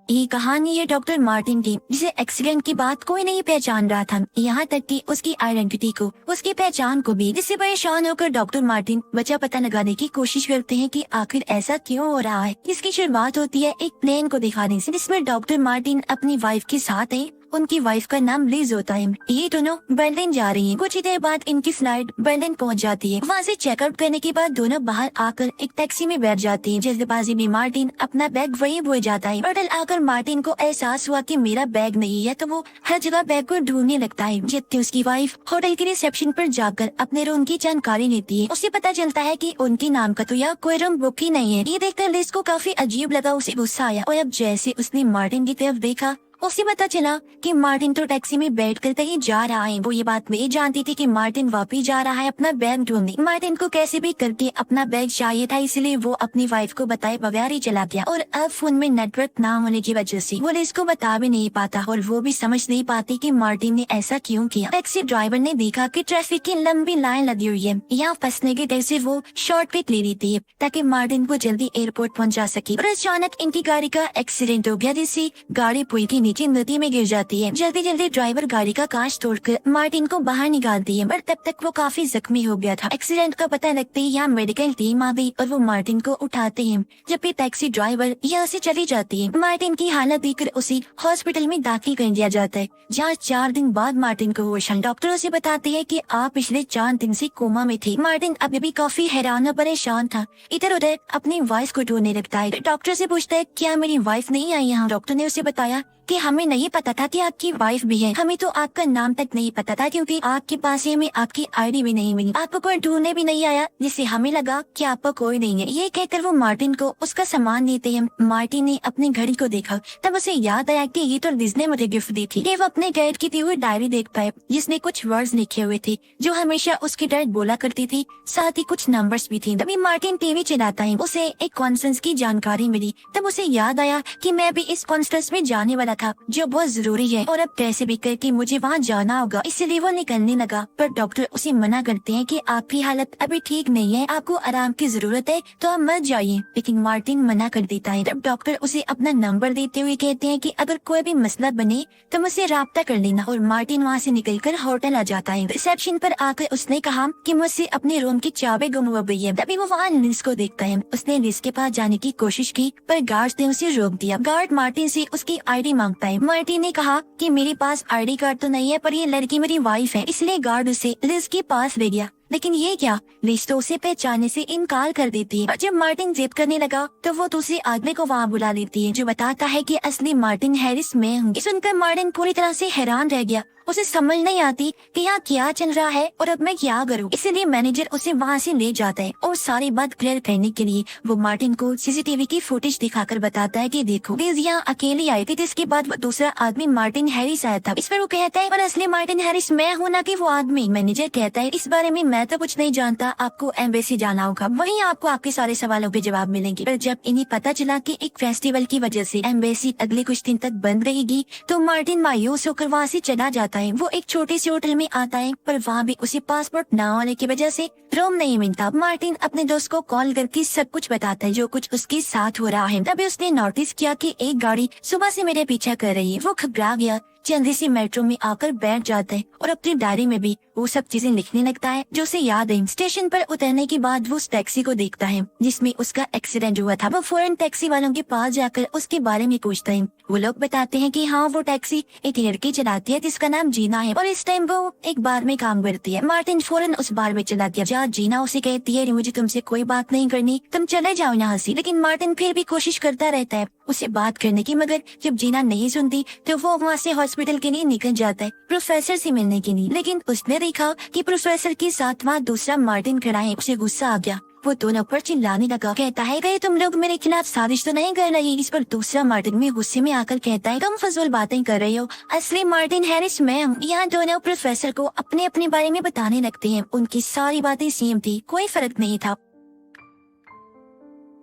ये कहानी है डॉक्टर मार्टिन की, जिसे एक्सीडेंट की बात कोई नहीं पहचान रहा था, यहाँ तक कि उसकी आइडेंटिटी को, उसकी पहचान को भी। जिससे परेशान होकर डॉक्टर मार्टिन वजह पता लगाने की कोशिश करते हैं कि आखिर ऐसा क्यों हो रहा है। इसकी शुरुआत होती है एक प्लेन को दिखाने से, जिसमें डॉक्टर मार्टिन अपनी वाइफ के साथ है। उनकी वाइफ का नाम लिज होता है। ये दोनों बर्लिन जा रही हैं। कुछ ही देर बाद इनकी फ्लाइट बर्लिन पहुंच जाती है। वहाँ से चेकआउट करने के बाद दोनों बाहर आकर एक टैक्सी में बैठ जाती हैं। जल्दबाजी में मार्टिन अपना बैग वहीं भूल जाता है। होटल आकर मार्टिन को एहसास हुआ कि मेरा बैग नहीं है, तो वो हर जगह बैग को ढूंढने लगता है। जितनी उसकी वाइफ होटल के रिसेप्शन पर जाकर अपने रूम की जानकारी लेती है, उसे पता चलता है कि उनके नाम का तो यहाँ कोई रूम बुक ही नहीं है। ये देखकर लिज को काफी अजीब लगा, उसे गुस्सा आया और अब जैसे उसने मार्टिन की तरफ देखा, उसे पता चला कि मार्टिन तो टैक्सी में बैठकर कहीं जा रहा है। वो ये बात नहीं जानती थी कि मार्टिन वापस जा रहा है अपना बैग ढूंढने। मार्टिन को कैसे भी करके अपना बैग चाहिए था, इसलिए वो अपनी वाइफ को बताए बगैर ही चला गया। और अब फोन में नेटवर्क ना होने की वजह से वो इसको बता भी नहीं पाता और वो भी समझ नहीं पाती कि मार्टिन ने ऐसा क्यों किया। टैक्सी ड्राइवर ने देखा कि ट्रैफिक की लंबी लाइन लगी हुई है। यहाँ फंसने की डर से वो शॉर्टकट ले रही थी ताकि मार्टिन को जल्दी एयरपोर्ट पहुँचा सके। और अचानक इनकी गाड़ी का एक्सीडेंट हो गया, जिससे गाड़ी पुल के नीचे नदी में गिर जाती है। जल्दी जल्दी ड्राइवर गाड़ी का कांच तोड़कर मार्टिन को बाहर निकालती है, पर तब तक वो काफी जख्मी हो गया था। एक्सीडेंट का पता लगते ही यहाँ मेडिकल टीम आ गई और वो मार्टिन को उठाते हैं, जबकि टैक्सी ड्राइवर यहाँ से चली जाती है। मार्टिन की हालत देखकर उसे हॉस्पिटल में दाखिल कर दिया जाता है, जहाँ 4 दिन बाद मार्टिन को होश आया। डॉक्टर उसे बताते हैं कि आप पिछले 4 दिन से कोमा में थे। मार्टिन अभी भी काफी हैरान और परेशान था, इधर उधर अपनी वाइफ को ढूंढने लगता है। डॉक्टर से पूछता है क्या मेरी वाइफ नहीं आई यहाँ। डॉक्टर ने उसे बताया कि हमें नहीं पता था कि आपकी वाइफ भी है, हमें तो आपका नाम तक नहीं पता था, क्योंकि आपके पास में आपकी आईडी भी नहीं मिली, आपको कोई ढूंढने भी नहीं आया, जिससे हमें लगा कि आपको कोई नहीं है। ये कहकर वो मार्टिन को उसका सामान देते हैं। मार्टिन ने अपनी घड़ी को देखा, तब उसे याद आया कि ये तो लिज ने मुझे गिफ्ट दी थी। वो अपने डैड की दी हुई डायरी देख पाए, जिसने कुछ वर्ड्स लिखे हुए थे जो हमेशा उसकी डैड बोला करती थी, साथ ही कुछ नंबर्स भी थे। तभी मार्टिन टीवी चलाता है, उसे एक कॉन्फ्रेंस की जानकारी मिली। तब उसे याद आया कि मैं भी इस कॉन्फ्रेंस में जाने वाला था, जो बहुत जरूरी है, और अब कैसे भी करके मुझे वहाँ जाना होगा। इसलिए वो निकलने लगा, पर डॉक्टर उसे मना करते हैं कि आपकी हालत अभी ठीक नहीं है, आपको आराम की जरूरत है, तो आप मत जाइए। लेकिन मार्टिन मना कर देता है। तब डॉक्टर उसे अपना नंबर देते हुए कहते हैं कि अगर कोई भी मसला बने तो मुझसे राब्ता कर लेना। और मार्टिन वहाँ से निकलकर होटल आ जाता है। रिसेप्शन पर आकर उसने कहा कि मुझसे अपने रूम की चाबी गुम हो गई है। तभी वो वहाँ लिज को देखता है। उसने लिज के पास जाने की कोशिश की, पर गार्ड ने उसे रोक दिया। गार्ड मार्टिन से उसकी आईडी मांगता है। मार्टिन ने कहा कि मेरे पास आईडी कार्ड तो नहीं है, पर ये लड़की मेरी वाइफ है, इसलिए गार्ड उसे लिज के पास ले गया। लेकिन ये क्या, लिज तो उसे पहचानने से इनकार कर देती है। जब मार्टिन जिद करने लगा तो वो दूसरे आदमी को वहाँ बुला लेती है, जो बताता है कि असली मार्टिन हैरिस मैं हूँ। सुनकर मार्टिन पूरी तरह से हैरान रह गया। उसे समझ नहीं आती कि यहाँ क्या चल रहा है और अब मैं क्या करूँ। इसलिए मैनेजर उसे वहाँ से ले जाता है और सारी बात क्लियर करने के लिए वो मार्टिन को सीसीटीवी की फुटेज दिखाकर बताता है कि देखो, लिज यहाँ अकेली आई थी, जिसके बाद वो दूसरा आदमी मार्टिन हैरिस आया था। इस पर वो कहता है पर असली मार्टिन हैरिस मैं हूँ, ना कि वो आदमी। मैनेजर कहता है इस बारे में मैं तो कुछ नहीं जानता, आपको एम्बेसी जाना होगा, वहीं आपको आपके सारे सवालों के जवाब मिलेंगे। पर जब इन्हें पता चला कि एक फेस्टिवल की वजह से एम्बेसी अगले कुछ दिन तक बंद रहेगी, तो मार्टिन मायूस होकर वहाँ से चला जाता है। वो एक छोटे से होटल में आता है, पर वहाँ भी उसे पासपोर्ट न होने की वजह से रूम नहीं मिलता। मार्टिन अपने दोस्त को कॉल करके सब कुछ बताता है जो कुछ उसके साथ हो रहा है। तभी उसने नोटिस किया कि एक गाड़ी सुबह से मेरे पीछा कर रही है। वो घबरा गया, जल्दी से मेट्रो में आकर बैठ जाता है और अपनी डायरी में भी वो सब चीजें लिखने लगता है जो उसे याद है। स्टेशन पर उतरने के बाद वो उस टैक्सी को देखता है जिसमें उसका एक्सीडेंट हुआ था। वो फौरन टैक्सी वालों के पास जाकर उसके बारे में पूछता है। वो लोग बताते हैं कि हाँ, वो टैक्सी एक लड़की चलाती है जिसका नाम जीना है, और इस टाइम वो एक बार में काम करती है। मार्टिन फौरन उस बार में चला गया जहाँ जीना उसे कहती है मुझे तुमसे कोई बात नहीं करनी, तुम चले जाओ यहाँ से। लेकिन मार्टिन फिर भी कोशिश करता रहता है उसे बात करने की, मगर जब जीना नहीं सुनती तो वो वहाँ से हॉस्पिटल के लिए निकल जाता है प्रोफेसर से मिलने के लिए। लेकिन उसने देखा कि प्रोफेसर के साथ वहाँ दूसरा मार्टिन खड़ा है। उसे गुस्सा आ गया, वो दोनों पर चिल्लाने लगा, कहता है गए तुम लोग मेरे खिलाफ साजिश तो नहीं कर रही। इस पर दूसरा मार्टिन में गुस्से में आकर कहता है तुम फजूल बातें कर रही हो, असली मार्टिन हैरिस मैं हूँ। यहाँ दोनों प्रोफेसर को अपने अपने बारे में बताने लगते हैं। उनकी सारी बातें सेम थी, कोई फर्क नहीं था।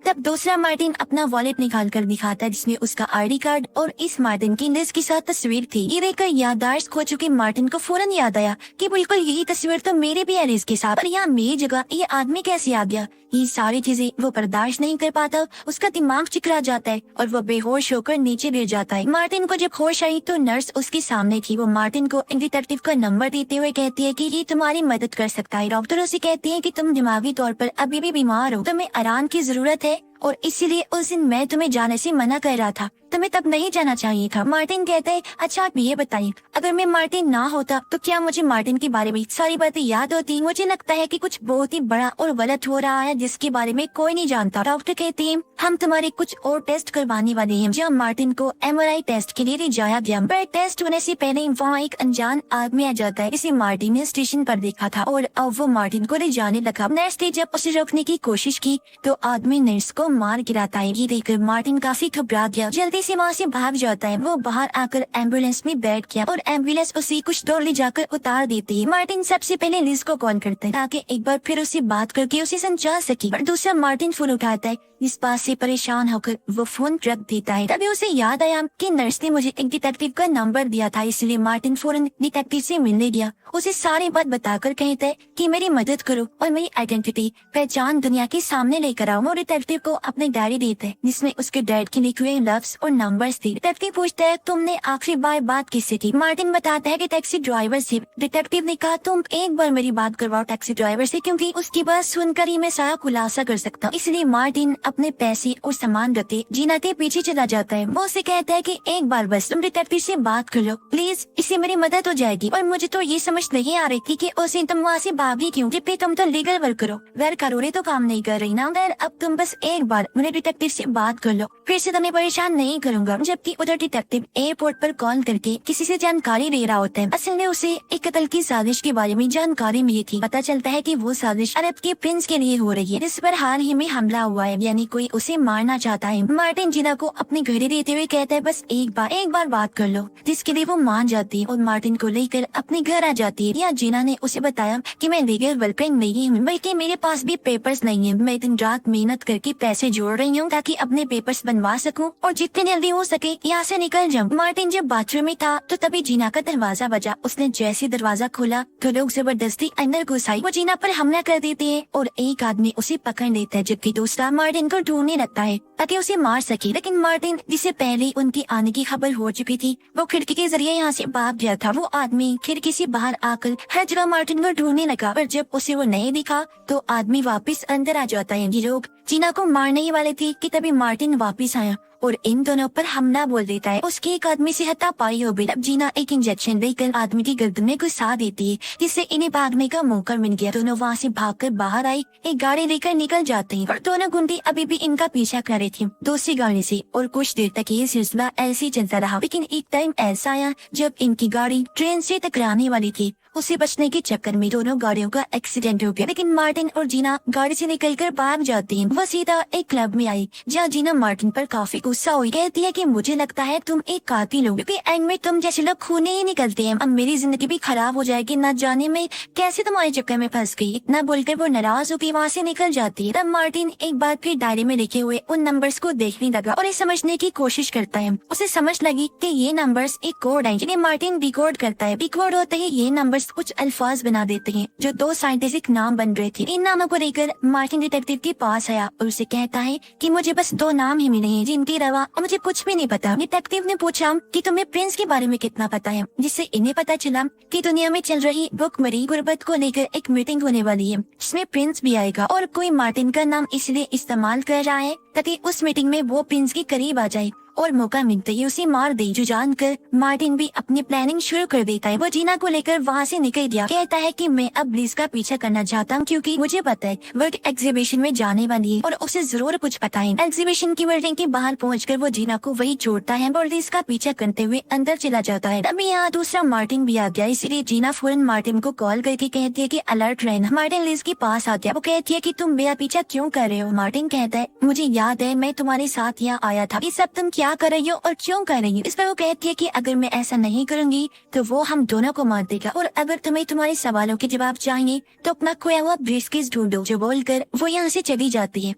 तब दूसरा मार्टिन अपना वॉलेट निकाल कर दिखाता है जिसमें उसका आईडी कार्ड और इस मार्टिन की लिज के साथ तस्वीर थी। ये देखकर याददाश्त खो चुके मार्टिन को फौरन याद आया कि बिल्कुल यही तस्वीर तो मेरे भी है लिज के साथ, और यहाँ मेरी जगह ये आदमी कैसे आ गया। ये सारी चीजें वो बर्दाश्त नहीं कर पाता, उसका दिमाग चिकरा जाता है और वो बेहोश होकर नीचे गिर जाता है। मार्टिन को जब होश आई तो नर्स उसके सामने थी। वो मार्टिन को डिटेक्टिव का नंबर देते हुए कहती है कि ये तुम्हारी मदद कर सकता है। डॉक्टर उसे कहती है कि तुम दिमागी तौर पर अभी भी बीमार हो, तुम्हें आराम की जरूरत है और इसीलिए उस दिन मैं तुम्हें जाने से मना कर रहा था, तुम्हें तब नहीं जाना चाहिए था। मार्टिन कहता है अच्छा आप ये बताइए, अगर मैं मार्टिन ना होता तो क्या मुझे मार्टिन के बारे में सारी बातें याद होती? मुझे लगता है कि कुछ बहुत ही बड़ा और गलत हो रहा है जिसके बारे में कोई नहीं जानता। डॉक्टर कहते हैं हम तुम्हारे कुछ और टेस्ट करवाने वाले हैं। जहाँ मार्टिन को MRI टेस्ट के लिए ले जाया गया, पर टेस्ट होने से पहले वहाँ एक अनजान आदमी आ जाता है। इसे मार्टिन ने स्टेशन पर देखा था और अब वो मार्टिन को ले जाने लगा। नर्स ने जब उसे रोकने की कोशिश की तो आदमी नर्स को मार गिराता है। ये देखकर मार्टिन काफी घबरा गया, जल्दी से वहाँ से भाग जाता है। वो बाहर आकर एम्बुलेंस में बैठ गया और एम्बुलेंस उसे कुछ दूर ले जाकर उतार देती है। मार्टिन सबसे पहले लिज को कॉल करता है ताकि एक बार फिर उसे बात करके उसे समझा सके, पर दूसरा मार्टिन फोन उठाता है। इस बात से परेशान होकर वो फोन रख देता है। तभी उसे याद आया कि नर्स ने मुझे एक डिटेक्टिव का नंबर दिया था, इसलिए मार्टिन फौरन डिटेक्टिव से मिलने गया। उसे सारी बात बताकर कहता है कि मेरी मदद करो और मेरी आइडेंटिटी पहचान दुनिया के सामने लेकर आओ। वो डिटेक्टिव को अपने डायरी देते हैं जिसमें उसके डैड के लिखे हुए लफ्ज और नंबर्स थे। डिटेक्टिव पूछता है तुमने आखिरी बार बात किससे की? मार्टिन बताता है कि टैक्सी ड्राइवर से। डिटेक्टिव ने कहा तुम एक बार मेरी बात करवाओ टैक्सी ड्राइवर से, क्योंकि उसकी बात सुनकर ही मैं सारा खुलासा कर सकता हूँ। इसलिए मार्टिन अपने पैसे और सामान रखते जीना के पीछे चला जाता है। वो उसे कहता है कि एक बार बस तुम डिटेक्टिव से बात कर लो प्लीज, इससे मेरी मदद हो जाएगी। और मुझे तो ये समझ नहीं आ रही थी कि उसे तुम वहाँ से भागी क्यों, जबकि तुम तो लीगल वर्क करो, वेर करोड़े तो काम नहीं कर रही ना। अब तुम बस एक बार मेरे डिटेक्टिव से बात कर लो, फिर से तुम्हें परेशान नहीं करूंगा। जबकि उधर डिटेक्टिव एयरपोर्ट पर कॉल करके किसी से जानकारी ले रहा होता है। असल में उसे एक कत्ल की साजिश के बारे में जानकारी मिली थी। पता चलता है कि वो साजिश अरब के प्रिंस के लिए हो रही है, जिस पर हाल ही में हमला हुआ है, यानी कोई उसे मारना चाहता है। मार्टिन जीना को अपनी घड़ी देते हुए कहता है बस एक बार बात कर लो, जिसके लिए वो मान जाती है और मार्टिन को लेकर अपने घर आ जाती है। या जीना ने उसे बताया कि मैं लीगल वर्किंग नहीं हूँ, बल्कि मेरे पास भी पेपर्स नहीं है। मैं दिन रात मेहनत करके पैसे जोड़ रही हूँ ताकि अपने पेपर्स बनवा सकूं और जितने जल्दी हो सके यहाँ से निकल जाऊं। मार्टिन जब बाथरूम में था तो तभी जीना का दरवाजा बजा। उसने जैसे दरवाजा खोला तो लोग जबरदस्ती अंदर घुस आए। वो जीना पर हमला कर देते हैं और एक आदमी उसे पकड़ लेता है, जबकि दूसरा मार्टिन को ढूंढने लगता है ताकि उसे मार सके। लेकिन मार्टिन, जिसे पहले उनकी आने की खबर हो चुकी थी, वो खिड़की के जरिए यहाँ से भाग गया था। वो आदमी खिड़की से बाहर आकर हर जगह मार्टिन को ढूंढने लगा, पर जब उसे वो नहीं दिखा तो आदमी वापस अंदर आ जाता है। ये लोग जीना को मारने ही वाले थे कि तभी मार्टिन वापस आया और इन दोनों पर हमला बोल देता है। उसके एक आदमी से हाथापाई हो गई। अब जीना एक इंजेक्शन देकर आदमी की गर्दन में घुसा देती है, जिससे इन्हें भागने का मौका मिल गया। दोनों वहाँ से भागकर बाहर आई, एक गाड़ी लेकर निकल जाते हैं और दोनों गुंडे अभी भी इनका पीछा कर रहे थे दूसरी गाड़ी से। और कुछ देर तक ये सिलसिला ऐसे ही चलता रहा, लेकिन एक टाइम ऐसा आया जब इनकी गाड़ी ट्रेन से टकराने वाली थी। उसे बचने के चक्कर में दोनों गाड़ियों का एक्सीडेंट हो गया, लेकिन मार्टिन और जीना गाड़ी से निकलकर भाग जाते हैं। वो सीधा एक क्लब में आई जहाँ जीना मार्टिन पर काफी गुस्सा हुई। कहती है कि मुझे लगता है तुम एक कातिल हो, क्योंकि एंड में तुम जैसे लोग खूने ही निकलते हैं। अब मेरी जिंदगी भी खराब हो जाएगी, न जाने में कैसे तुम्हारे चक्कर में फंस गई। इतना बोलकर वो नाराज होकर वहाँ से निकल जाती है। तब मार्टिन एक बार फिर डायरी में लिखे हुए उन नंबर्स को देखने लगा और ये समझने की कोशिश करता है। उसे समझ लगी कि ये नंबर्स एक कोड है, जिन्हें मार्टिन डिकोड करता है। डिकोड होते ही ये नंबर्स कुछ अल्फाज बना देते हैं जो दो साइंटिफिक नाम बन रहे थे। इन नामों को लेकर मार्टिन डिटेक्टिव के पास आया और उसे कहता है कि मुझे बस 2 नाम ही मिले हैं, जिनके अलावा मुझे कुछ भी नहीं पता। डिटेक्टिव ने पूछा कि तुम्हें प्रिंस के बारे में कितना पता है, जिससे इन्हें पता चला कि दुनिया में चल रही भुखमरी गुर्बत को लेकर एक मीटिंग होने वाली है, जिसमें प्रिंस भी आएगा और कोई मार्टिन का नाम इसलिए इस्तेमाल कर रहा है ताकि उस मीटिंग में वो प्रिंस के करीब आ जाए और मौका मिलते ही उसे मार दे। जो जानकर मार्टिन भी अपनी प्लानिंग शुरू कर देता है। वो जीना को लेकर वहाँ से निकल गया। कहता है कि मैं अब लिज का पीछा करना चाहता हूँ, क्योंकि मुझे पता है वर्ल्ड एग्जीबिशन में जाने वाली है और उसे जरूर कुछ पता है। एग्जीबिशन की बिल्डिंग के बाहर पहुंचकर वो जीना को वही छोड़ता है और लिज का पीछा करते हुए अंदर चला जाता है। तभी यहाँ दूसरा मार्टिन भी आ गया, इसलिए जीना फौरन मार्टिन को कॉल करके कहती है कि अलर्ट रहना। मार्टिन लिज के पास आ गया। वो कहती है कि तुम मेरा पीछा क्यों कर रहे हो? मार्टिन कहता है मुझे याद है मैं तुम्हारे साथ यहाँ आया था, ये सब तुम क्या कर रही हो और क्यों कर रही हो? इस पर वो कहती है कि अगर मैं ऐसा नहीं करूंगी तो वो हम दोनों को मार देगा, और अगर तुम्हें तुम्हारे सवालों के जवाब चाहिए तो अपना खोया हुआ ब्रीफकेस ढूंढो। जो बोलकर वो यहाँ से चली जाती है।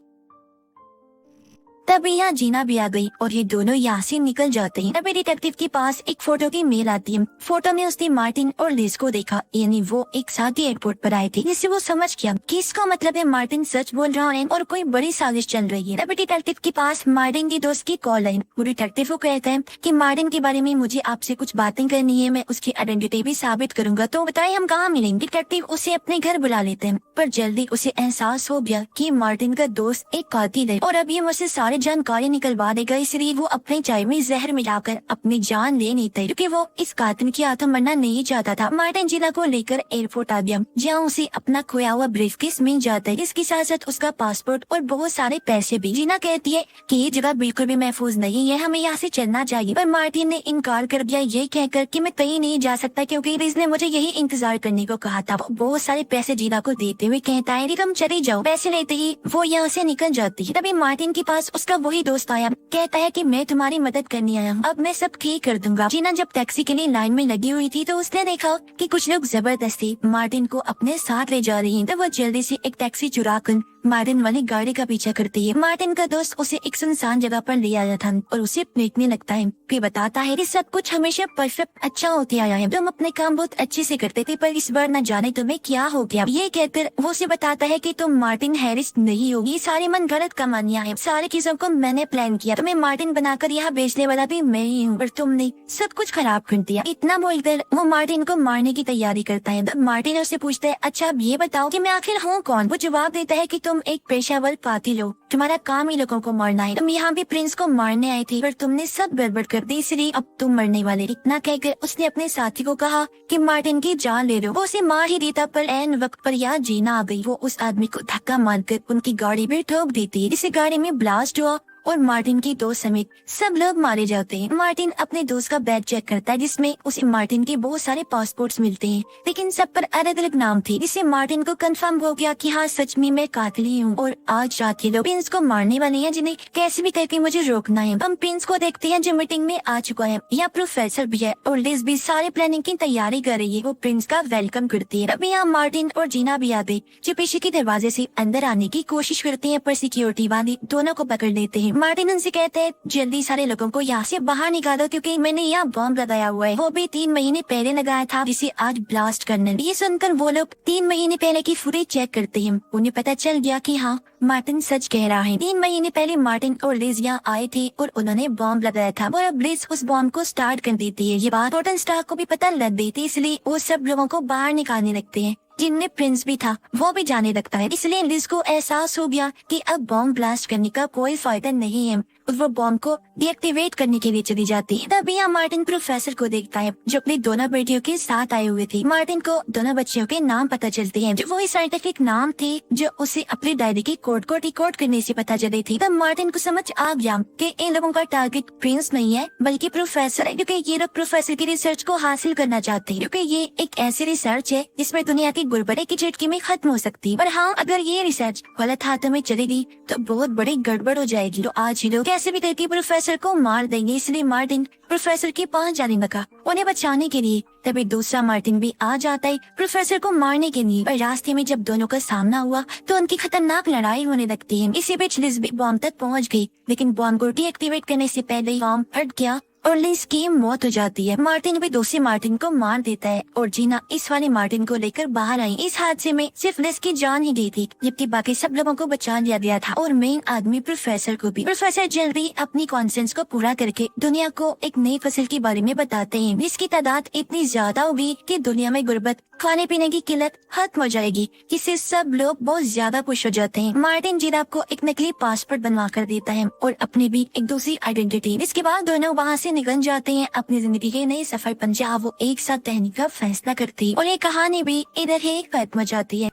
तभी यहाँ जीना भी आ गई और ये दोनों यहाँ से निकल जाते हैं। तभी डिटेक्टिव के पास एक फोटो की मेल आती है। फोटो में उसने मार्टिन और लिज को देखा, यानी वो एक साथ ही एयरपोर्ट पर आए थे, जिससे वो समझ गया कि इसका मतलब है मार्टिन सच बोल रहा है और कोई बड़ी साजिश चल रही है। तभी डिटेक्टिव के पास मार्टिन की दोस्त की कॉल आई। वो डिटेक्टिव को कहता है कि मार्टिन के बारे में मुझे आपसे कुछ बातें करनी है, मैं उसकी आइडेंटिटी भी साबित करूंगा, तो बताए हम कहाँ मिलेंगे। डिटेक्टिव उसे अपने घर बुला लेते हैं, पर जल्दी उसे एहसास हो गया कि मार्टिन का दोस्त एक कातिल है और अब ये मुझसे सारी जानकारी निकलवा देगा, इसलिए वो अपने चाय में जहर मिलाकर अपनी जान ले लेता है, क्योंकि वो इस कातिल की आत्म मरना नहीं चाहता था। मार्टिन जिला को लेकर एयरपोर्ट आ गया, जहाँ उसे अपना खोया हुआ ब्रीफकेस मिल जाता है, इसके साथ साथ उसका पासपोर्ट और बहुत सारे पैसे भी। जीना कहती है कि ये जगह बिल्कुल भी महफूज नहीं है, हमें यहाँ से चलना चाहिए, पर मार्टिन ने इनकार कर दिया, ये कहकर कि मैं कहीं नहीं जा सकता क्योंकि लिज ने मुझे यही इंतजार करने को कहा था। वो बहुत सारे पैसे जीना को देते हुए कहता है कि तुम चले जाओ। पैसे लेते ही वो यहाँ से निकल जाती है। तभी मार्टिन के पास उसका वही दोस्त आया, कहता है कि मैं तुम्हारी मदद करने आया हूँ, अब मैं सब ठीक कर दूंगा। जीना जब टैक्सी के लिए लाइन में लगी हुई थी तो उसने देखा कि कुछ लोग जबरदस्ती मार्टिन को अपने साथ ले जा रही हैं, तो वो जल्दी से एक टैक्सी चुरा कर मार्टिन वाली गाड़ी का पीछा करती है। मार्टिन का दोस्त उसे एक सुनसान जगह पर ले आया था और उसे देखने लगता है, फिर बताता है कि सब कुछ हमेशा परफेक्ट अच्छा होते आया है, तुम अपने काम बहुत अच्छे से करते थे, पर इस बार न जाने तुम्हें क्या हो गया। ये कहकर वो उसे बताता है कि तुम मार्टिन हैरिस नहीं होगी, सारी मन गलत कहानियां हैं, सारी चीजों को मैंने प्लान किया, तुम्हें मार्टिन बनाकर यहाँ बेचने वाला भी मैं ही हूँ, पर तुमने सब कुछ खराब कर दिया। इतना बोलकर वो मार्टिन को मारने की तैयारी करता है। तब मार्टिन उससे पूछता है, अच्छा अब ये बताओ कि मैं आखिर हूँ कौन। वो जवाब देता है कि तुम एक पेशेवर कातिल हो, तुम्हारा काम ही लोगों को मारना है, तुम यहाँ भी प्रिंस को मारने आई थी, पर तुमने सब गड़बड़ कर दी, इसलिए अब तुम मरने वाले। इतना कहकर उसने अपने साथी को कहा कि मार्टिन की जान ले लो। वो उसे मार ही देता, पर एन वक्त पर याद जीना आ गई। वो उस आदमी को धक्का मारकर उनकी गाड़ी भी ठोक देती है, जिससे गाड़ी में ब्लास्ट हुआ और मार्टिन की दोस्त समेत सब लोग मारे जाते हैं। मार्टिन अपने दोस्त का बैग चेक करता है, जिसमें उसे मार्टिन के बहुत सारे पासपोर्ट्स मिलते हैं, लेकिन सब पर अलग अलग नाम थे, जिससे मार्टिन को कंफर्म हो गया कि हाँ सच में मैं कातिल ही हूँ और आज रात ये लोग प्रिंस को मारने वाले हैं, जिन्हें कैसे भी करके मुझे रोकना है। हम प्रिंस को देखते हैं जो मीटिंग में आ चुका है, यहाँ प्रोफेसर भी है और लिज भी सारे प्लानिंग की तैयारी कर रही है। वो प्रिंस का वेलकम करती है। अभी यहाँ मार्टिन और जीना भी आते, जो पीछे के दरवाजे से अंदर आने की कोशिश करते हैं, पर सिक्योरिटी वाले दोनों को पकड़ लेते हैं। मार्टिन उनसे कहते हैं, जल्दी सारे लोगों को यहाँ से बाहर निकालो, क्योंकि मैंने यहाँ बॉम्ब लगाया हुआ है, वो भी 3 महीने पहले लगाया था, जिसे आज ब्लास्ट करना। ये सुनकर वो लोग 3 महीने पहले की फुटेज चेक करते हैं। उन्हें पता चल गया कि हाँ मार्टिन सच कह रहा है। 3 महीने पहले मार्टिन और लिज यहाँ आए थे और उन्होंने बॉम्ब लगाया था, और अब लिज उस बॉम्ब को स्टार्ट कर देती है। ये बात टोटल स्टार को भी पता लग गई थी, इसलिए वो सब लोगों को बाहर निकालने लगते हैं। जिनमें प्रिंस भी था वो भी जाने लगता है, इसलिए लिज को एहसास हो गया कि अब बॉम्ब ब्लास्ट करने का कोई फायदा नहीं है, और वो बॉम्ब को डीएक्टिवेट करने के लिए चली जाती है। तभी यहाँ मार्टिन प्रोफेसर को देखता है, जो अपनी दोनों बेटियों के साथ आए हुए थे। मार्टिन को दोनों बच्चियों के नाम पता चलते हैं, जो वही साइंटिफिक नाम थे जो उसे अपनी डायरी के कोड को डिकोड करने से पता चले थे। तब मार्टिन को समझ आ गया कि इन लोगों का टारगेट प्रिंस नहीं है बल्कि प्रोफेसर है, क्योंकि ये लोग प्रोफेसर की रिसर्च को हासिल करना चाहते हैं, क्योंकि ये एक ऐसी रिसर्च है जिसमें दुनिया की गुरबरे की झटके में खत्म हो सकती है। पर हाँ, अगर ये रिसर्च गलत हाथों में चली गई तो बहुत बड़ी गड़बड़ हो जाएगी। तो आज ही लोग कैसे भी करके प्रोफेसर को मार देंगे, इसलिए मार्टिन प्रोफेसर के पास जाने लगा उन्हें बचाने के लिए। तभी दूसरा मार्टिन भी आ जाता है प्रोफेसर को मारने के लिए, पर रास्ते में जब दोनों का सामना हुआ तो उनकी खतरनाक लड़ाई होने लगती है। इसी बीच लिज भी बॉम्ब तक पहुंच गई, लेकिन बॉम्ब को डीएक्टिवेट करने से पहले ही बॉम्ब फट गया और लिज की मौत हो जाती है। मार्टिन भी दूसरे मार्टिन को मार देता है और जीना इस वाले मार्टिन को लेकर बाहर आई। इस हादसे में सिर्फ लिज की जान ही गई थी, जबकि बाकी सब लोगों को बचा लिया गया था, और मेन आदमी प्रोफेसर को भी। प्रोफेसर जल्दी अपनी कॉन्फ्रेंस को पूरा करके दुनिया को एक नई फसल के बारे में बताते हैं, जिसकी तादाद इतनी ज्यादा होगी कि दुनिया में गुर्बत, खाने पीने की किल्लत खत्म हो जाएगी, जिससे सब लोग बहुत ज्यादा खुश हो जाते हैं। मार्टिन जिराफ को एक नकली पासपोर्ट बनवा कर देता है और अपनी भी एक दूसरी आइडेंटिटी। इसके बाद दोनों वहाँ से निकल जाते हैं अपनी जिंदगी के नए सफर पर, जहाँ वो एक साथ रहने का फैसला करती है, और ये कहानी भी इधर ही खत्म हो जाती है।